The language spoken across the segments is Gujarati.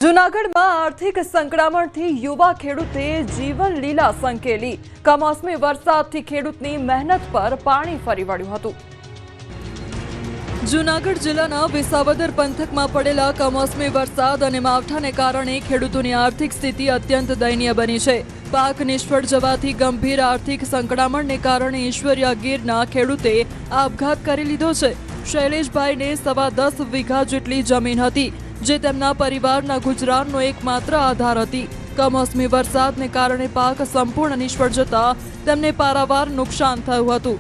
જૂનાગઢમાં આર્થિક સંકળામણથી યુવા ખેડૂતે જીવન લીલા સંકેલી। કમોસમી વરસાદથી ખેડૂતની મહેનત પર પાણી ફરી વળ્યું હતું। જૂનાગઢ જિલ્લાના વિસાવદર પંથકમાં પડેલા કમોસમી વરસાદ અને માવઠાને કારણે ખેડૂતોની આર્થિક સ્થિતિ અત્યંત દયનીય બની છે। પાક નિષ્ફળ જવાથી ગંભીર આર્થિક સંકળામણને કારણે ઈશ્વરિયા ગીરના ખેડૂતે આપઘાત કરી લીધો છે। શૈલેષભાઈને 10.25 વીઘા જેટલી જમીન હતી, જે તેમના પરિવારના ગુજરાનનો એકમાત્ર આધાર હતી। કમોસમી વરસાદને કારણે પાક સંપૂર્ણ નિષ્ફળ જતા તેમને પારાવાર નુકસાન થયું હતું।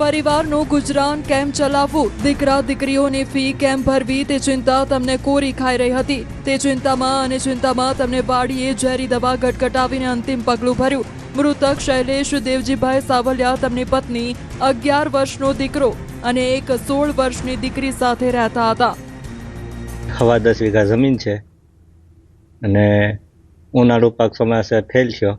પરિવારનું ગુજરાન કેમ ચલાવવું, દીકરા દીકરીઓની ફી કેમ ભરવી તે ચિંતા તેમને કોરી ખાઈ રહી હતી। તે ચિંતામાં તેમને વાડીએ ઝેરી દવા ગટગટાવીને અંતિમ પગલું ભર્યું। મૃતક શૈલેષ દેવજીભાઈ સાવલિયા તેમની પત્ની, 11 વર્ષનો દીકરો અને એક 16 વર્ષની દીકરી સાથે રહેતા હતા। 10 વીઘા જમીન છે અને ઉનાળુ પાક ચોમાસે ફેલ થયો,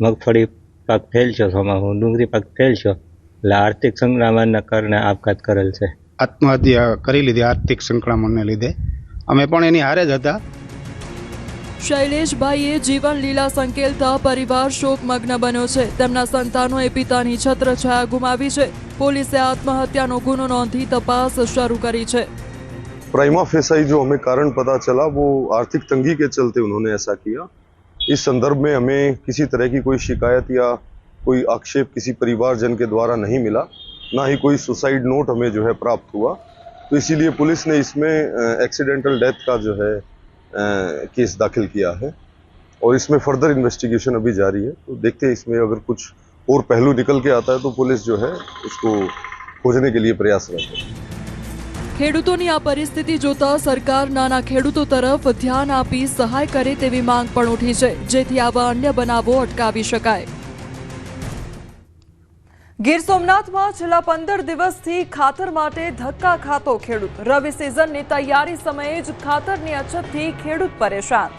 મગફળી પાક ફેલ થયો, ચોમાસું ડુંગળી પાક ફેલ થયો, એટલે આર્થિક સંકળામણના કારણે આપઘાત કરેલ છે। આત્મહત્યા કરી લીધી આર્થિક સંકળામણને લીધે। અમે પણ એની હારે જ હતા। શૈલેષભાઈએ જીવન લીલા સંકેલતા પરિવાર શોકમગ્ન બન્યો છે। તેમના સંતાનોએ પિતાની છત્રછાયા ગુમાવી છે। પોલીસે આત્મહત્યાનો ગુનો નોંધી તપાસ શરૂ કરી છે। प्राइमा फेसाई जो हमें कारण पता चला वो आर्थिक तंगी के चलते उन्होंने ऐसा किया। इस संदर्भ में हमें किसी तरह की कोई शिकायत या कोई आक्षेप किसी परिवारजन के द्वारा नहीं मिला, ना ही कोई सुसाइड नोट हमें जो है प्राप्त हुआ। तो इसीलिए पुलिस ने इसमें एक्सीडेंटल डेथ का जो है केस दाखिल किया है और इसमें फर्दर इन्वेस्टिगेशन अभी जारी है। तो देखते हैं इसमें अगर कुछ और पहलू निकल के आता है तो पुलिस जो है उसको खोजने के लिए प्रयासरत है। ખેડૂતોની આ પરિસ્થિતિ જોતા સરકાર નાના ખેડૂતો તરફ ધ્યાન આપી સહાય કરે તેવી માંગ પણ ઉઠી છે, જેથી આવા અન્ય બનાવો અટકાવી શકાય। ગીર સોમનાથમાં છેલ્લા 15 દિવસથી ખાતર માટે ધક્કા ખાતો ખેડૂત। રવિ સિઝનની તૈયારી સમયે જ ખાતરની અછતથી ખેડૂત પરેશાન।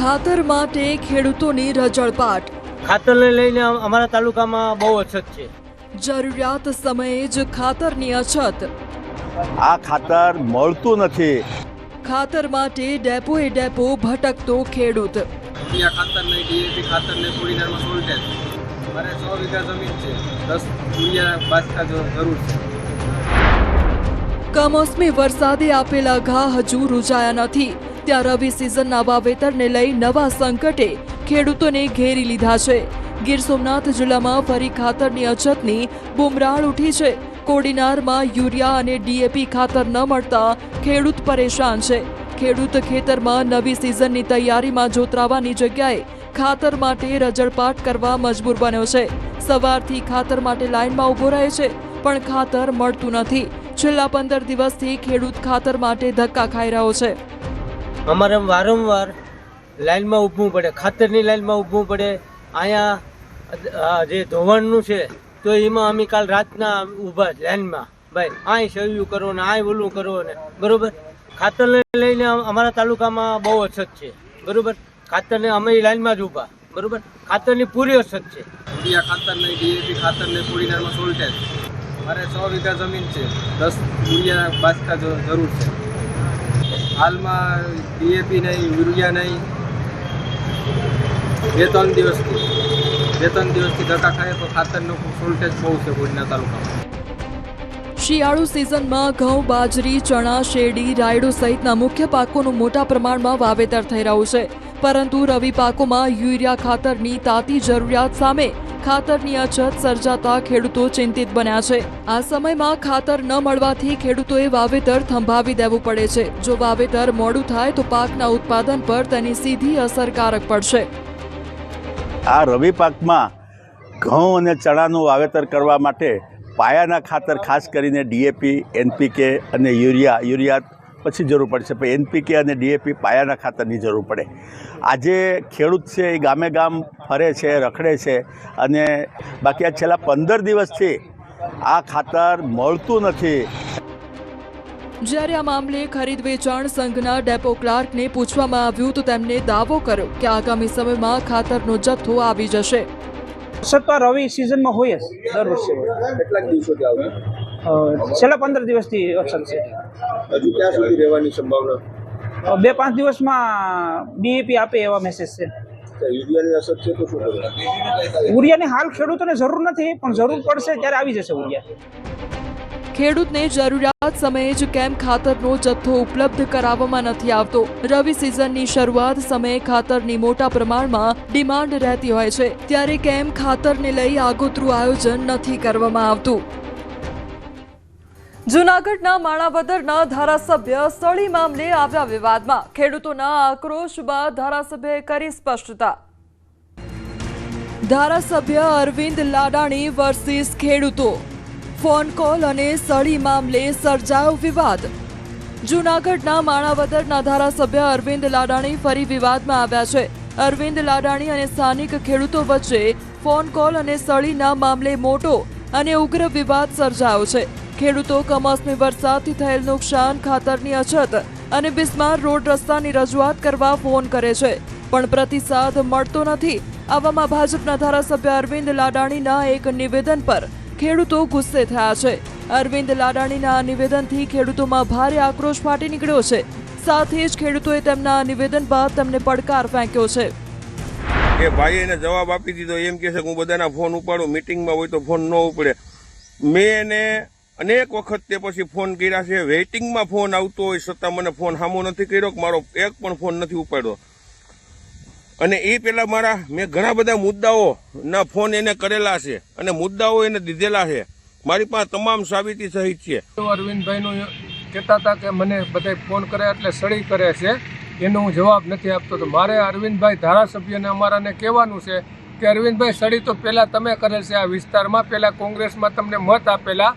ખાતર માટે ખેડૂતોની રજળપાટ। ખાતરને લઈને અમારા તાલુકામાં બહુ અછત છે। જરૂરિયાત સમયે જ ખાતરની અછત। આ ખાતર મળતું નથી। ખાતર માટે ડેપોએ ડેપો ભટકતો ખેડૂત। ખાતર નહીં, ડીએપી ખાતર ને પોલીનરમાં સોલ્ટેજ। મારે 100 વીઘા જમીન છે, 10 યુરિયા બાસકા જરૂર છે। કમોસમી વરસાદે આપેલા ઘા હજુ રૂજાયા નથી, ત્યાં રવિ સિઝનના વાવેતરને લઈ નવા સંકટે ખેડૂતોને ઘેરી લીધા છે। ગીર સોમનાથ જિલ્લામાં ફરી ખાતરની અછતની બુમરાળ ઉઠી છે। કોડીનારમાં યુરિયા અને ડીએપી ખાતર ન મળતા ખેડૂત પરેશાન છે। ખેડૂત ખેતરમાં નવી સિઝનની તૈયારીમાં જોતરાવાની જગ્યાએ ખાતર માટે રજળપાટ કરવા મજબૂર બન્યો છે। સવારથી ખાતર માટે લાઇનમાં ઊભો રહે છે, પણ ખાતર મળતું નથી। છેલ્લા 15 દિવસથી ખેડૂત ખાતર માટે ધક્કા ખાઈ રહ્યો છે। અમારે વારંવાર લાઈનમાં ઊભવું પડે, ખાતરની લાઈનમાં ઊભવું પડે। અહીંયા જે ધોવાણનું છે તો એમાં અમે કાલ રાતના ઊભા લાઈનમાં, ભાઈ અહીં સહયું કરો ને અહીં ઓલું કરો ને, બરોબર। ખાતરને લઈને અમારા તાલુકામાં બહુ અછત છે, બરોબર। ખાતરને અમે લાઈનમાં જ ઊભા, બરોબર। ખાતરની પૂરી અછત છે। યુરિયા ખાતર નહીં, ડીએપી ખાતર ને પોલીનરમાં સોલ્ટેજ। મારે 100 વીઘા જમીન છે, 10 યુરિયા બાસકા જરૂર છે। હાલમાં ડીએપી નહીં, યુરિયા નહીં। 2-3 દિવસથી ધક્કા ખાય તો ખાતરનું સોલ્ટેજ બહુ છે ભુજના તાલુકામાં। શિયાળુ સિઝનમાં ઘઉં, બાજરી, ચણા, શેરડી, રાયડો સહિતના મુખ્ય પાકોનું મોટા પ્રમાણમાં વાવેતર થઈ રહ્યું છે, પરંતુ રવિ પાકોમાં યુરિયા ખાતરની તાતી જરૂરિયાત સામે ખાતરની અછત સર્જાતા ખેડૂતો ચિંતિત બન્યા છે। આ સમયમાં ખાતર ન મળવાથી ખેડૂતોએ વાવેતર થંભાવી દેવું પડે છે। જો વાવેતર મોડું થાય તો પાકના ઉત્પાદન પર તેની સીધી અસરકારક પડશે। આ રવિ પાકમાં ઘઉં અને ચણાનું વાવેતર કરવા માટે પાયાના ખાતર ખાસ કરીને ડીએપી, એનપીકે અને યુરિયા પછી જરૂર પડશે, પણ એનપીકે અને ડીએપી પાયાના ખાતરની જરૂર પડે। આજે ખેડૂત છે એ ગામે ગામ ફરે છે, રખડે છે, અને બાકી આ છેલ્લા 15 દિવસથી આ ખાતર મળતું નથી। જ્યારે આ મામલે ખરીદ વેચાણ સંઘના ડેપો ક્લાર્કને પૂછવામાં આવ્યું તો તેમણે દાવો કર્યો કે આગામી સમયમાં ખાતરનો જથ્થો આવી જશે। અછત તો રવિ સિઝનમાં હોય જ, દર વર્ષે હોય। કેટલાક દિવસોથી આવશે? છેલ્લા 15 દિવસથી અછત છે। હજુ ક્યાં સુધી રહેવાની સંભાવના? 2-5 દિવસમાં ડીએપી આપે એવા મેસેજ છે. યુરિયાની અસર છે તો શું કરવું? યુરિયાની હાલ ખેડૂતોને જરૂર નથી, પણ જરૂર પડશે ત્યારે આવી જશે યુરિયા. ખેડૂતને જરૂરિયાત સમયે જ કેમ ખાતરનો જથ્થો ઉપલબ્ધ કરાવવામાં નથી આવતો? રવિ સિઝનની શરૂઆત સમયે ખાતરની મોટા પ્રમાણમાં ડિમાન્ડ રહેતી હોય છે, ત્યારે કેમ ખાતરને લઈ આગોતરું આયોજન નથી કરવામાં આવતું? જૂનાગઢના માણાવદરના ધારાસભ્ય સળી મામલે આવ્યા વિવાદમાં. ખેડૂતોના આક્રોશ બાદ ધારાસભ્યએ કરી સ્પષ્ટતા. ધારાસભ્ય અરવિંદ લાડાણી વર્સિસ ખેડૂતો. ફોન કોલ અને સળી મામલે સર્જાયો વિવાદ. જૂનાગઢના માણાવદરના ધારાસભ્ય અરવિંદ લાડાણી ફરી વિવાદમાં આવ્યા છે. અરવિંદ લાડાણી અને સ્થાનિક ખેડૂતો વચ્ચે ફોન કોલ અને સળીના મામલે મોટો અને ઉગ્ર વિવાદ સર્જાયો છે. ખેડૂતો કમોસમી વરસાદથી થયેલ નુકસાન, ખાતરની અછત અને બિસ્માર રોડ રસ્તાની રજૂઆત કરવા ફોન કરે છે, પણ પ્રતિસાદ મળતો નથી. આવામાં ભાજપના ધારાસભ્ય અરવિંદ લાડાણીના એક નિવેદન પર ખેડૂતો ગુસ્સે થયા છે. અરવિંદ લાડાણીના આ નિવેદનથી ખેડૂતોમાં ભારે આક્રોશ ફાટી નીકળ્યો છે. સાથે જ ખેડૂતોએ તેમના નિવેદન બાદ તેમને પડકાર ફેંક્યો છે. કે ભાઈ એને જવાબ આપી દીધો, એમ કહે છે કે હું બધાના ફોન ઉપાડું, મિટિંગમાં હોય તો ફોન ન ઉપડે. મેં એને અનેક વખત તે પછી ફોન કર્યા છે, વેઇટિંગમાં ફોન આવતો હોય છતાં મને ફોન સામો નથી કર્યો, મારો એક પણ ફોન નથી ઉપાડ્યો. અને એ પેલા મેં ઘણા બધા મુદ્દાઓના ફોન એને કરેલા છે અને મુદ્દાઓ એને દીધેલા છે. મારી પાસે તમામ સાબિતી સહિત છે. અરવિંદભાઈનું કહેતા હતા કે મને બધા ફોન કરે એટલે સળી કરે છે, એનો હું જવાબ નથી આપતો. તો મારે અરવિંદભાઈ ધારાસભ્યને અમારાને કહેવાનું છે કે અરવિંદભાઈ સળી તો પહેલાં તમે કરેલ છે આ વિસ્તારમાં, પહેલાં કોંગ્રેસમાં તમને મત આપેલા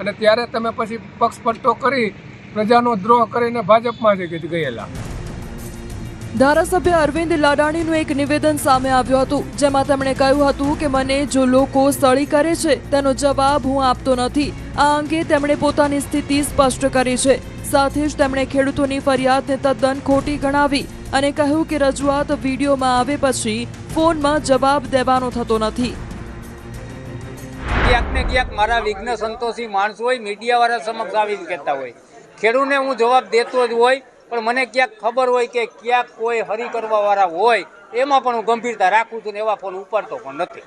અને ત્યારે તમે પછી પક્ષ પલટો કરી પ્રજાનો દ્રોહ કરીને ભાજપમાં જ ગયેલા. ધારાસભ્ય અરવિંદ લાડાણીનું એક નિવેદન સામે આવ્યું હતું, જેમાં તેમણે કહ્યું હતું કે મને જો લોકો સળી કરે છે તેનો જવાબ હું આપતો નથી. આ અંગે તેમણે પોતાની સ્થિતિ સ્પષ્ટ કરી છે. સાથે જ તેમણે ખેડૂતોની ફરિયાદને તદ્દન ખોટી ગણાવી અને કહ્યું કે રજૂઆત વિડીયોમાં આવે પછી ફોનમાં જવાબ દેવાનો થતો નથી. ક્યાંક ને ક્યાંક મારા વિઘ્ન સંતોષી માણસો હોય, મીડિયાવાળા સમક્ષ આવીને કહેતા હોય, ખેડૂતને હું જવાબ દેતો જ હોય, પણ મને ક્યાંક ખબર હોય કે ક્યાંક કોઈ હરી કરવા વાળા હોય, એમાં પણ હું ગંભીરતા રાખું છું ને એવા ફોન ઉપાડતો પણ નથી.